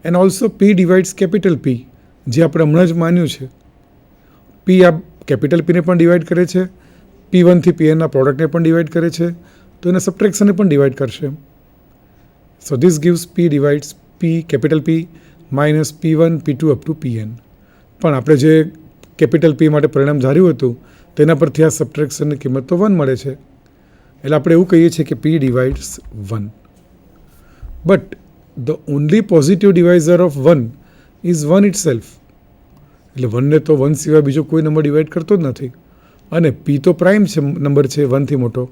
And also p divides capital p, જે આપણે હમણાં જ માન્યું છે. પી આ કેપિટલ પીને પણ ડિવાઈડ કરે છે, P1 થી Pnના પ્રોડક્ટને પણ ડિવાઈડ કરે છે, તો એના સબટ્રેક્શનને પણ ડિવાઈડ કરશે. So this gives P divides P capital P minus P1 P2 up two Pn. પણ આપણે જે કેપિટલ P માટે પરિણામ ધાર્યું હતું તેના પરથી આ સબટ્રેક્શનની કિંમત તો 1 મળે છે. એટલે આપણે એવું કહીએ છીએ કે P divides 1. But the only positive divisor of 1 is 1 itself. એટલે 1ને તો 1 સિવાય બીજો કોઈ નંબર ડિવાઈડ કરતો જ નથી, અને P તો પ્રાઇમ છે, નંબર છે 1થી મોટો.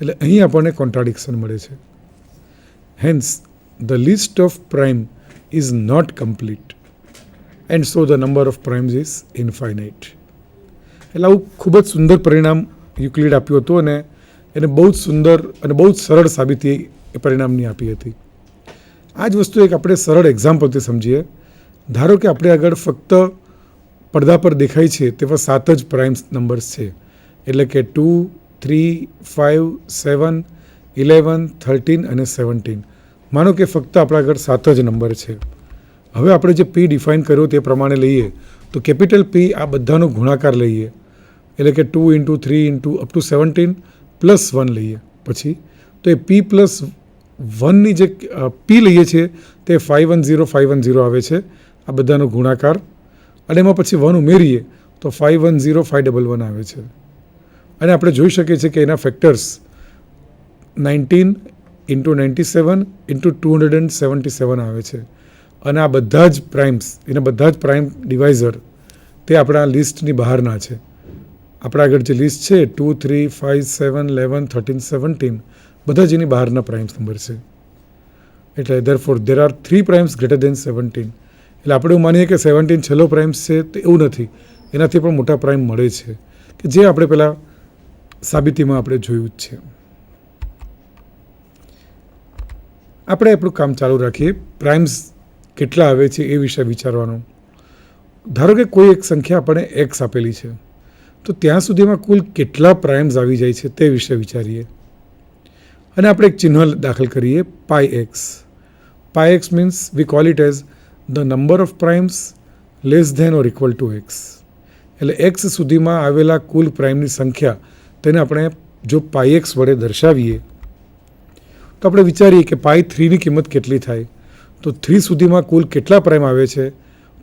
એટલે અહીં આપણને કોન્ટ્રાડિક્શન મળે છે. Hence the list of prime is not complete and so the number of primes is infinite. એટલે આવું ખૂબ જ સુંદર પરિણામ યુક્લિડ આપ્યું હતું, અને એને બહુ જ સુંદર અને બહુ જ સરળ સાબિતી એ પરિણામની આપી હતી. આ જ વસ્તુ એક આપણે સરળ એક્ઝામ્પલથી સમજીએ. ધારો કે આપણે આગળ ફક્ત પડદા પર દેખાય છે તેવા 7 જ પ્રાઇમ્સ નંબર્સ છે, એટલે કે 2, 3, 5, 7, 11, 13 અને 17. માનો કે ફક્ત આપણા આગળ 7 જ નંબર છે. હવે આપણે જે P ડિફાઇન કર્યો તે પ્રમાણે લઈએ તો કેપિટલ P આ બધાનો ગુણાકાર લઈએ, એટલે કે 2 into 3 into up to 17 plus 1 લઈએ. પછી તો એ P પ્લસ 1ની જે P લઈએ છીએ તે 510 આવે છે, આ બધાનો ગુણાકાર, અને એમાં પછી 1 ઉમેરીએ તો 510 આવે છે. અને આપણે જોઈ શકીએ છીએ કે એના ફેક્ટર્સ 19 ઇન્ટુ 97 ઇન્ટુ 277 આવે છે. અને આ બધા જ પ્રાઇમ્સ, એના બધા જ પ્રાઇમ ડિવાઇઝર તે આપણા લિસ્ટની બહારના છે. આપણા આગળ જે લિસ્ટ છે 2, 3, 5, 7, 11, 13, 17 બધા જ એની બહારના પ્રાઇમ્સ નંબર છે. એટલે therefore there are 3 primes greater than 17. એટલે આપણે એવું માનીએ કે 17 છેલ્લો પ્રાઇમ્સ છે, તો એવું નથી, એનાથી પણ મોટા પ્રાઇમ મળે છે, કે જે આપણે પહેલાં સાબિતીમાં આપણે જોયું જ છે. આપણે આપણું કામ ચાલુ રાખીએ. પ્રાઇમ્સ કેટલા આવે છે એ વિશે વિચારવાનું. ધારો કે કોઈ એક સંખ્યા આપણને x આપેલી છે, તો ત્યાં સુધીમાં કુલ કેટલા પ્રાઇમ્સ આવી જાય છે તે વિશે વિચારીએ. અને આપણે એક ચિહ્ન દાખલ કરીએ, πx. πx means we call it as the number of primes less than or equal to x. એટલે x સુધીમાં આવેલા કુલ પ્રાઇમની સંખ્યા, તેને આપણે જો πx વડે દર્શાવીએ તો આપણે વિચારીએ કે π3ની કિંમત કેટલી થાય. તો 3 સુધીમાં કુલ કેટલા પ્રાઇમ આવે છે,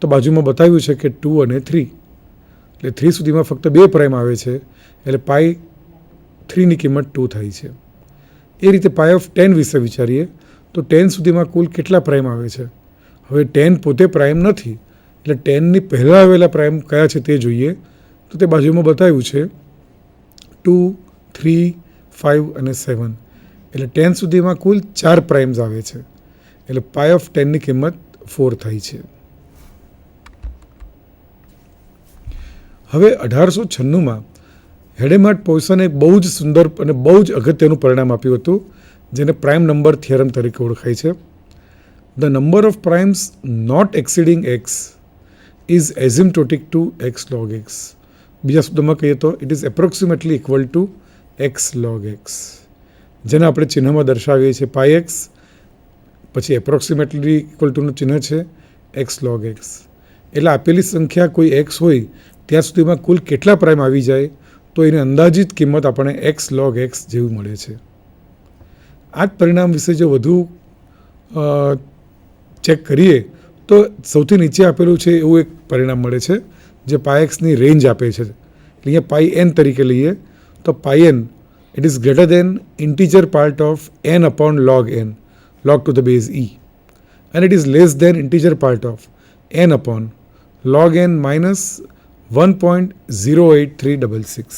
તો બાજુમાં બતાવ્યું છે કે 2 અને 3. એટલે 3 સુધીમાં ફક્ત 2 પ્રાઇમ આવે છે, એટલે π3ની કિંમત 2 થાય છે. એ રીતે π ઓફ 10 વિશે વિચારીએ તો 10 સુધીમાં કુલ કેટલા પ્રાઇમ આવે છે. હવે 10 પોતે પ્રાઇમ નથી, એટલે 10ની પહેલાં આવેલા પ્રાઇમ કયા છે તે જોઈએ. તો તે બાજુમાં બતાવ્યું છે 2, 3, 5 અને 7. એટલે 10 સુધીમાં કુલ 4 પ્રાઇમ્સ આવે છે, એટલે π ઓફ 10ની કિંમત 4 થાય છે. હવે 1896માં હેડેમાર્ટ પોઇસને એક બહુ જ સુંદર અને બહુ જ અગત્યનું પરિણામ આપ્યું હતું, જેને પ્રાઇમ નંબર થિયરમ તરીકે ઓળખાય છે. The number of primes not exceeding x is asymptotic to x log x. બીજા શબ્દોમાં કહીએ તો it is approximately equal to x log x, જેને આપણે ચિહ્નમાં દર્શાવીએ છીએ πx, પછી એપ્રોક્સિમેટલી ઇક્વલ ટુનું ચિહ્ન છે x log x. એટલે આપેલી સંખ્યા કોઈ x હોય ત્યાં સુધીમાં કુલ કેટલા પ્રાઇમ આવી જાય, તો એની અંદાજિત કિંમત આપણને x log x જેવું મળે છે. આ જ પરિણામ વિશે જો વધુ ચેક કરીએ તો સૌથી નીચે આપેલું છે એવું એક પરિણામ મળે છે, જે πxની રેન્જ આપે છે. અહીંયા πn તરીકે લઈએ તો πn it is greater than integer part of n upon log n, log to the base e, and it is less than integer part of n upon log n minus 1.08366.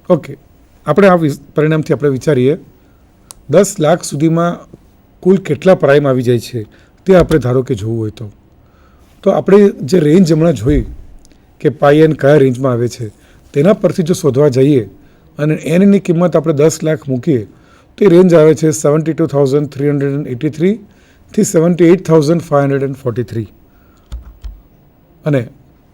Okay, આપણે આ પરિણામથી આપણે વિચારીએ 10 લાખ સુધીમાં કુલ કેટલા prime આવી જાય છે તે આપણે ધારો કે જોવું હોય તો આપણે જે રેન્જ હમણાં જોઈ કે πn કયા રેન્જમાં આવે છે તેના પરથી જો શોધવા જઈએ અને એનની કિંમત આપણે 10 લાખ મૂકીએ તો એ રેન્જ આવે છે 72,383 થી 78,543. અને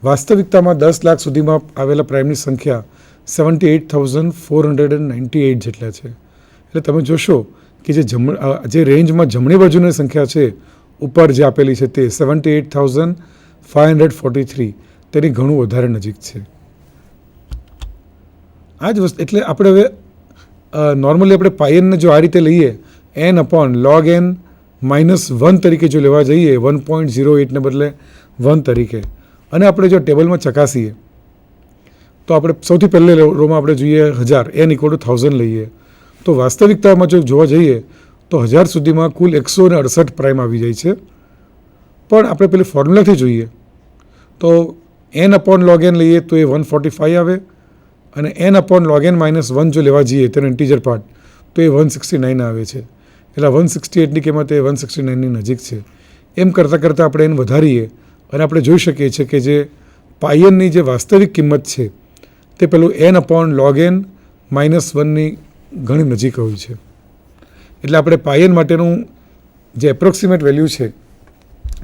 વાસ્તવિકતામાં 10 લાખ સુધીમાં આવેલા પ્રાઇમની સંખ્યા 78,498 જેટલા છે. એટલે તમે જોશો કે જે રેન્જમાં જમણી બાજુની સંખ્યા છે ઉપર જે આપેલી છે તે 78,543 તેની ઘણું વધારે નજીક છે. આ જ વસ્તુ એટલે આપણે હવે નોર્મલી આપણે પાયનને જો આ રીતે લઈએ n/log n -1 તરીકે જો લેવા જઈએ 1.08ને બદલે 1 તરીકે, અને આપણે જો ટેબલમાં ચકાસીએ તો આપણે સૌથી પહેલે રોમાં આપણે જોઈએ 1000 n = 1000 લઈએ તો વાસ્તવિકતામાં જો જોવા જઈએ તો 1000 સુધીમાં કુલ 168 પ્રાઇમ આવી જાય છે. પણ આપણે પેલી ફોર્મ્યુલાથી જોઈએ તો n/log n લઈએ તો એ 145 આવે, અને n/log n -1 જો લેવા જઈએ તેનો ઇન્ટીજર પાર્ટ તો એ 169 આવે છે. એટલે 168ની કિંમત એ 169ની નજીક છે. એમ કરતાં કરતાં આપણે એને વધારીએ અને આપણે જોઈ શકીએ છીએ કે જે પાયનની જે વાસ્તવિક કિંમત છે તે પેલું n/log n -1ની ઘણી નજીક હોય છે. એટલે આપણે પાયન માટેનું જે એપ્રોક્સિમેટ વેલ્યુ છે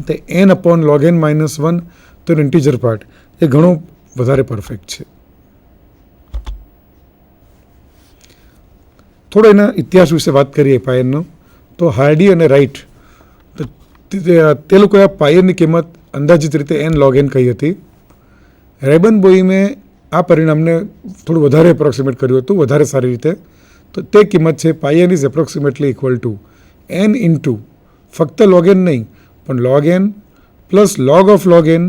તે n/log n -1 તેનો ઇન્ટીજર પાર્ટ એ ઘણો વધારે પરફેક્ટ છે. થોડો એના ઇતિહાસ વિશે વાત કરીએ પાયનનો, તો હાર્ડી અને રાઇટ તે લોકોએ આ પાયનની કિંમત અંદાજિત રીતે n/log n કહી હતી. રેબનબોઇમે આ પરિણામને થોડું વધારે એપ્રોક્સિમેટ કર્યું હતું, વધારે સારી રીતે. તો તે કિંમત છે pi n is approximately equal to n into ફક્ત log n નહીં પણ log n plus log of log n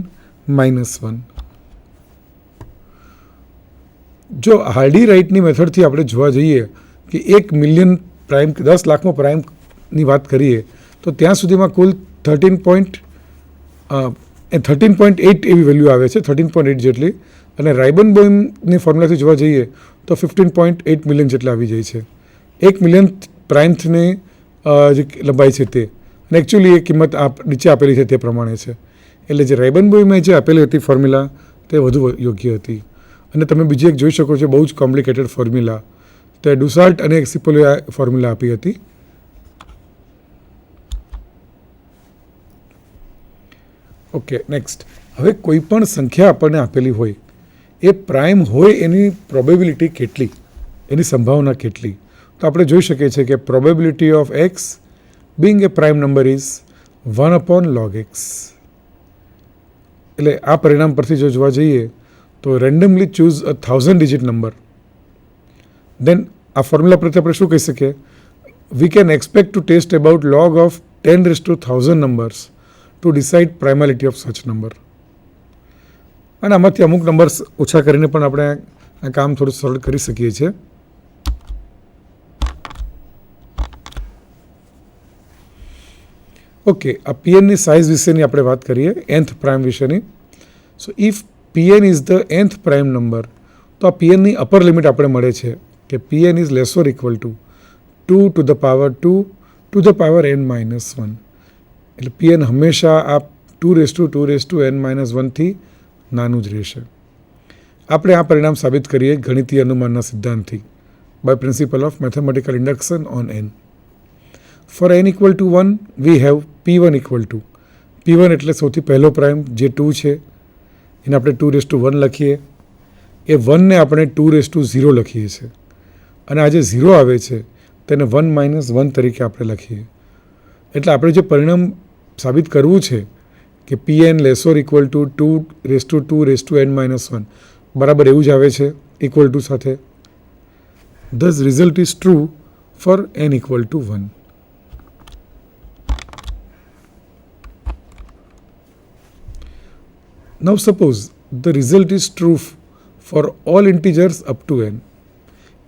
-1. જો હાર્ડી રાઇટની મેથડથી આપણે જોવા જઈએ કે 1 મિલિયન પ્રાઇમ 10 લાખમાં પ્રાઇમની વાત કરીએ તો ત્યાં સુધીમાં કુલ 13.8 એવી વેલ્યુ આવે છે, 13.8 જેટલી, અને રાઇબનબોઇમની ફોર્મ્યુલાથી જોવા જઈએ તો 15.8 મિલિયન જેટલા આવી જાય છે. 1 મિલિયન પ્રાઇમ્સની જે લંબાઈ છે તે, અને એકચ્યુઅલી એ કિંમત નીચે આપેલી છે તે પ્રમાણે છે. એટલે જે રાઇબનબોઇમે જે આપેલી હતી ફોર્મ્યુલા તે વધુ યોગ્ય હતી. અને તમે બીજી એક જોઈ શકો છો બહુ જ કોમ્પ્લિકેટેડ ફોર્મ્યુલા, તે ડુસાલ્ટ અને એક્સિપોલે ફોર્મ્યુલા આપી હતી. Okay, next. હવે કોઈ પણ સંખ્યા આપણને આપેલી હોય એ પ્રાઇમ હોય એની પ્રોબેબિલિટી કેટલી, એની સંભાવના કેટલી, તો આપણે જોઈ શકીએ છીએ કે probability of x being a prime number is 1/log x. એટલે આ પરિણામ પરથી જો જોવા જઈએ તો randomly choose a 1000 digit number, then આ ફોર્મ્યુલા પરથી આપણે શું કહી શકીએ, we can expect to test about log of 10⁻1000 numbers to decide primality of such number. અને આમાંથી અમુક નંબર્સ ઓછા કરીને પણ આપણે આ કામ થોડું સરળ કરી શકીએ છીએ. ઓકે, આ પીએનની સાઇઝ વિશેની આપણે વાત કરીએ, nth પ્રાઇમ વિશેની. So if PN is the nth prime number, તો આ પીએનની અપર લિમિટ આપણે મળે છે કે PN is less or equal to 2 to the power 2 to the power n -1. એટલે પીએન હંમેશા આ 2n-1 થી નાનું જ રહેશે. આપણે આ પરિણામ સાબિત કરીએ ગણિતીય અનુમાનના સિદ્ધાંતથી, by principle of mathematical induction on n. For n = 1 we have p1 = p1 એટલે સૌથી પહેલો પ્રાઇમ જે 2 છે એને આપણે 2⁻1 લખીએ, એ 1ને આપણે 2⁻0 લખીએ છીએ, અને આ જે 0 આવે છે તેને 1 - 1 તરીકે આપણે લખીએ. એટલે આપણે જે પરિણામ સાબિત કરવું છે કે pn less or equal to 2⁻2n-1 બરાબર એવું જ આવે છે ઇક્વલ ટુ સાથે. Thus result is true for n = 1. Now suppose the result is true for all integers up to n.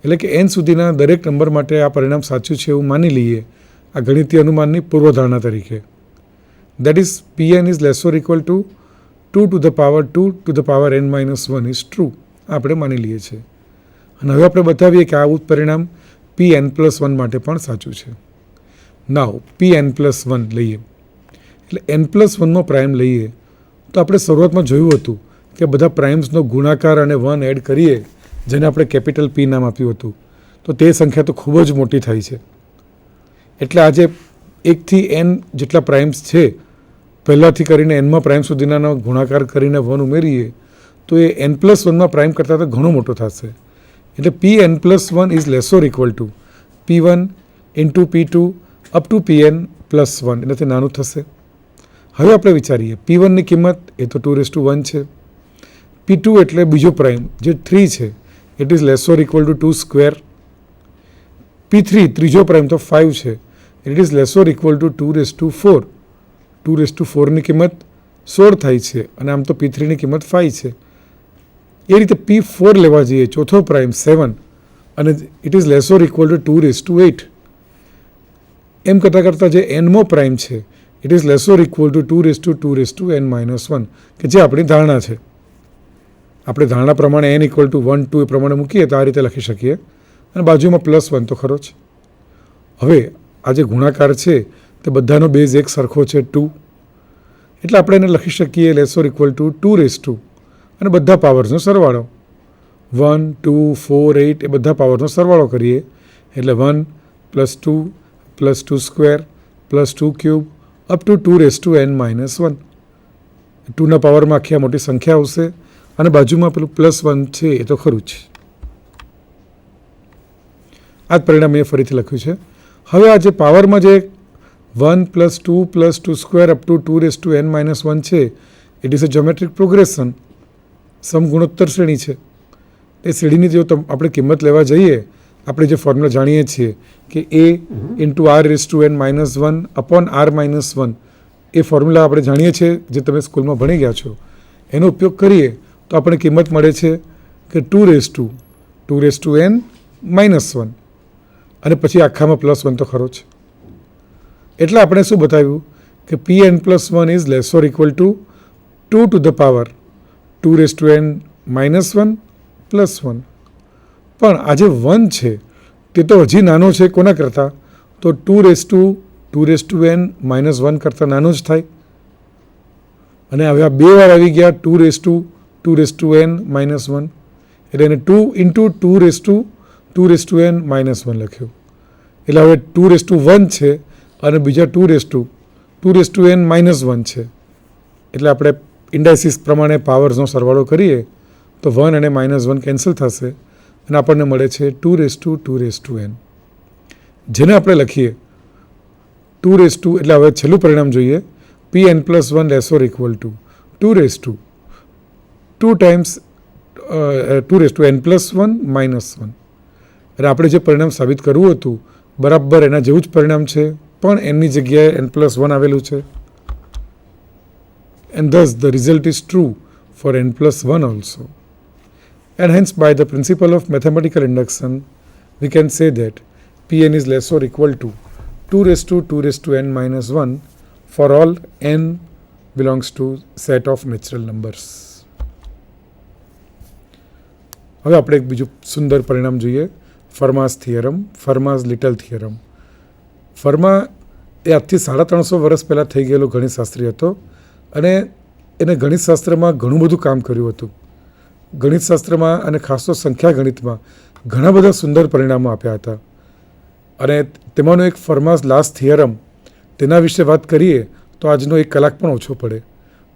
એટલે કે n સુધીના દરેક નંબર માટે આ પરિણામ સાચું છે એવું માની લઈએ આ ગણિતીય અનુમાનની પૂર્વધારણા તરીકે. That is pn is less or equal to 2 to the power 2 to the power n -1 is true. આપણે માની લઈએ છીએ. અને હવે આપણે બતાવીએ કે આ પરિણામ pn+1 માટે પણ સાચું છે. Now pn+1 લઈએ, એટલે n+1નો પ્રાઇમ લઈએ તો આપણે શરૂઆતમાં જોયું હતું કે બધા પ્રાઇમ્સનો ગુણાકાર અને 1 એડ કરીએ, જેને આપણે કેપિટલ P નામ આપ્યું હતું, તો તે સંખ્યા તો ખૂબ જ મોટી થાય છે. એટલે આજે 1 થી n જેટલા પ્રાઇમ્સ છે, પહેલાંથી કરીને nમાં પ્રાઇમ સુધીના ગુણાકાર કરીને 1 ઉમેરીએ તો એ n+1માં પ્રાઇમ કરતાં તો ઘણો મોટો થશે. એટલે Pn+1 is less or equal to P1 into P2 up to Pn+1, એનાથી નાનું થશે. હવે આપણે વિચારીએ P1ની કિંમત એ તો 2⁻1 છે. P2 એટલે બીજો પ્રાઇમ જે 3 છે, it is less or equal to 2 square. P3 ત્રીજો પ્રાઇમ તો 5 છે, it is less or equal to 2⁴. 2⁴ની કિંમત 16 થાય છે અને આમ તો P3ની કિંમત 5 છે. એ રીતે P4 લેવા જઈએ, ચોથો પ્રાઇમ 7, અને it is less or equal to 2⁸. એમ કરતાં કરતાં જે એનમો પ્રાઇમ છે, it is less or equal to 2⁻2n−1, કે જે આપણી ધારણા છે. આપણે ધારણા પ્રમાણે n ઇક્વલ ટુ 1, 2 એ પ્રમાણે મૂકીએ તો આ રીતે લખી શકીએ, અને બાજુમાં +1 તો ખરો જ. હવે આ જે ગુણાકાર છે તે બધાનો બેઝ એક સરખો છે 2, એટલે આપણે એને લખી શકીએ લેસ ઓર ઇક્વલ ટુ 2⁻, અને બધા પાવર્સનો સરવાળો 1, 2, 4, 8 એ બધા પાવરનો સરવાળો કરીએ એટલે 1 + 2 + 2 square + 2 cube up to 2⁻n−1. 2ના પાવરમાં આખી આ મોટી સંખ્યા આવશે, અને બાજુમાં પેલું +1 છે એ તો ખરું જ. આ જ પરિણામ એ ફરીથી લખ્યું છે. હવે આ જે પાવરમાં જે 1 + 2 + 2 સ્ક્વેર અપ ટુ 2⁻n−1 છે, ઇટ ઇઝ અ જ્યોમેટ્રિક પ્રોગ્રેશન, સમગુણોત્તર શ્રેણી છે. એ શ્રેણીની જો આપણે કિંમત લેવા જઈએ, આપણે જે ફોર્મ્યુલા જાણીએ છીએ કે a into r⁻n−1 upon r−1, A formula આપણે જાણીએ છીએ, જે તમે સ્કૂલમાં ભણી ગયા છો. એનો ઉપયોગ કરીએ તો આપણે કિંમત મળે છે કે 2⁻2n−1, અને પછી આખામાં +1 તો ખરો જ. એટલે આપણે શું બતાવ્યું કે Pn+1 is less or equal to 2 to the power 2⁻n−1 +1. પણ આ જે 1 છે તે તો હજી નાનો છે કોના કરતાં? તો 2⁻n−1 કરતાં નાનો જ થાય. અને હવે આ 2 વાર આવી ગયા 2⁻n−1, એટલે એને 2 ઇન્ટુ 2⁻n−1 લખ્યું. એટલે હવે 2⁻1 છે અને બીજા 2⁻n−1 છે. એટલે આપણે ઇન્ડાઇસિસ પ્રમાણે પાવર્સનો સરવાળો કરીએ તો 1 અને -1 કેન્સલ થશે, અને આપણને મળે છે 2⁻2n, જેને આપણે લખીએ 2⁻, એટલે હવે છેલ્લું પરિણામ જોઈએ. Pn+1 less or equal two 2⁻n+1 -1. અને આપણે જે પરિણામ સાબિત કરવું હતું બરાબર એના જેવું જ પરિણામ છે, પણ એની જગ્યાએ n+1 આવેલું છે. And thus the result is true for n+1 also. And hence by the principle of mathematical induction we can say that Pn is less or equal to 2⁻2n−1 for all n belongs to set of natural numbers. હવે આપણે એક બીજું સુંદર પરિણામ જોઈએ, ફર્માસ theorem, ફર્માસ little theorem. ફર્મા એ આજથી 350 વર્ષ પહેલાં થઈ ગયેલો ગણિતશાસ્ત્રી હતો, અને એને ગણિતશાસ્ત્રમાં ઘણું બધું કામ કર્યું હતું. ગણિતશાસ્ત્રમાં અને ખાસ તો સંખ્યા ગણિતમાં ઘણા બધા સુંદર પરિણામો આપ્યા હતા. અને તેમાંનો એક ફર્માસ લાસ્ટ થિયરમ, તેના વિશે વાત કરીએ તો આજનો 1 કલાક પણ ઓછો પડે.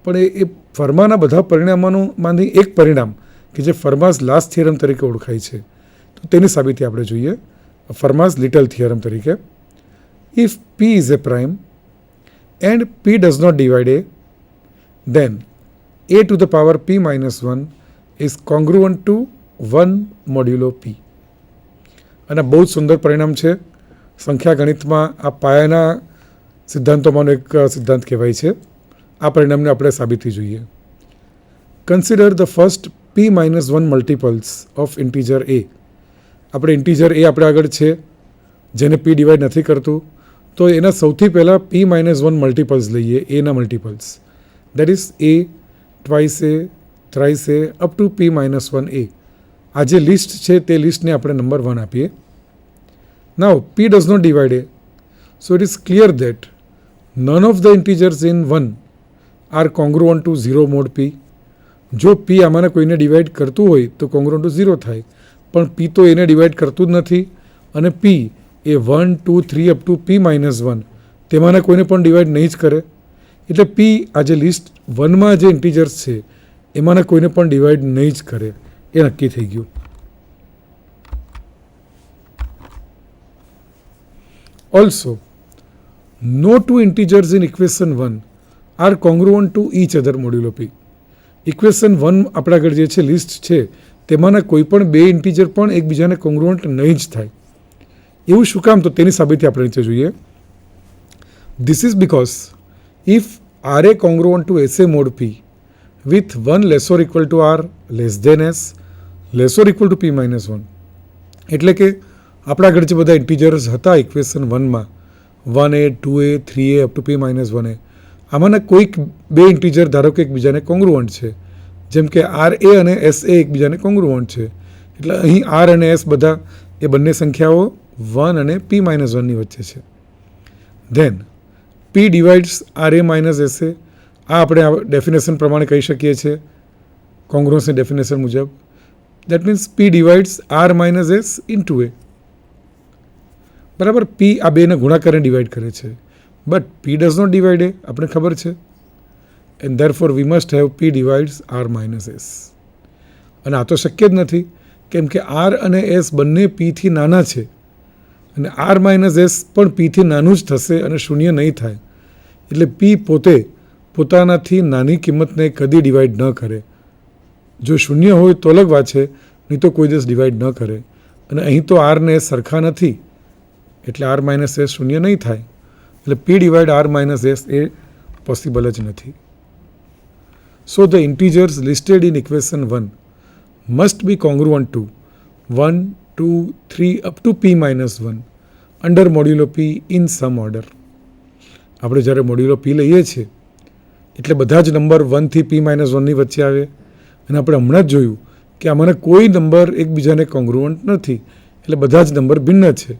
પણ એ ફર્માના બધા પરિણામોમાંથી એક પરિણામ કે જે ફર્માસ લાસ્ટ થિયરમ તરીકે ઓળખાય છે, તો તેની સાબિતી આપણે જોઈએ ફર્માસ લિટલ થિયરમ તરીકે. If P is a prime and P does not divide A, then A to the power P-1 is congruent to 1 modulo P. અને બહુ જ સુંદર પરિણામ છે. સંખ્યા ગણિતમાં આ પાયાના સિદ્ધાંતોમાંનો એક સિદ્ધાંત કહેવાય છે. આ પરિણામને આપણે સાબિતી જોઈએ. Consider the first P-1 મલ્ટિપલ્સ of integer A. આપણે ઇન્ટીજર A આપણે આગળ છે, જેને P ડિવાઈડ નથી કરતું, તો એના સૌથી પહેલાં P-1 મલ્ટિપલ્સ લઈએ, એના મલ્ટિપલ્સ. That is A, twice A, thrice A, up to P-1 A. આ જે લિસ્ટ છે તે લિસ્ટને આપણે નંબર 1 આપીએ. Now P does not divide A, so it is clear that none of the integers in 1 are congruent to 0 mod P. જો P આમાંને કોઈને divide કરતું હોય તો કોંગ્રુઅન્ટ ટુ 0 થાય, પણ P તો એને ડિવાઈડ કરતું જ નથી, અને P A 1, 2, 3 up to P-1 તેમાંના કોઈને પણ ડિવાઈડ નહીં જ કરે. એટલે P આ જે લિસ્ટ 1માં જે ઇન્ટીજર્સ છે એમાંના કોઈને પણ ડિવાઈડ નહીં જ કરે, એ નક્કી થઈ ગયું. Also no two integers in equation 1 are congruent to each other મોડ્યુલો p. ઇક્વેશન 1 આપણા આગળ જે છે લિસ્ટ છે તેમાંના કોઈ પણ બે ઇન્ટીજર પણ એકબીજાને કોંગ્રુઅન્ટ નહીં જ થાય. એવું શું કામ? તો તેની સાબિતી આપણે નીચે જોઈએ. This is because if r a congruent to s a mod p with 1 less or equal to r less than s less or equal to p minus 1. એટલે કે આપણા આગળ જે બધા ઇન્ટીજર્સ હતા ઇક્વેશન 1માં 1a 2a 3a up to p minus 1a, આમાંના કોઈક બે ઇન્ટીજર ધારો કે એકબીજાને કોંગ્રુઅન્ટ છે, જેમ કે આર એ અને એસ એ એકબીજાને કોંગ્રુઅન્ટ છે. એટલે અહીં આર અને એસ બધા એ બંને સંખ્યાઓ 1 અને p માઇનસ 1ની વચ્ચે છે. Then p divides r a minus s a. આ આપણે ડેફિનેશન પ્રમાણે કહી શકીએ છીએ કોંગ્રુઅન્સની ડેફિનેશન મુજબ. That means p divides r minus s into a. બરાબર, p આ બેને ગુણાકારને ડિવાઈડ કરે છે, but p does not divide a, આપણે ખબર છે. And therefore we must have p divides r minus s. અને આ તો શક્ય જ નથી, કેમ કે આર અને એસ બંને પીથી નાના છે અને આર માઇનસ એસ પણ પીથી નાનું જ થશે અને શૂન્ય નહીં થાય. એટલે પી પોતે પોતાનાથી નાની કિંમતને કદી ડિવાઈડ ન કરે. જો શૂન્ય હોય તો અલગ વાત છે, નહીં તો કોઈ દિવસ ડિવાઈડ ન કરે. અને અહીં તો આર ને એસ સરખા નથી, એટલે આર માઇનસ એસ શૂન્ય નહીં થાય. એટલે p divide r minus s a possible જ નથી. So the integers listed in equation 1 must be congruent to 1, 2, 3 up to p minus 1 under modulo p in some order. આપણે જ્યારે મોડ્યુલો p લઈએ છીએ એટલે બધા જ નંબર 1 થી p માઇનસ 1ની વચ્ચે આવે. અને આપણે હમણાં જ જોયું કે આમાંના કોઈ નંબર એકબીજાને કોંગ્રુઅન્ટ નથી, એટલે બધા જ નંબર ભિન્ન છે.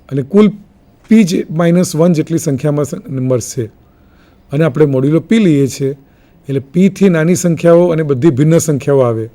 અને કુલ p માઇનસ 1 જેટલી સંખ્યામાં નંબર છે. અને આપણે મોડ્યુલો p લઈએ છીએ એટલે p થી નાની સંખ્યાઓ અને બધી ભિન્ન સંખ્યાઓ આવે.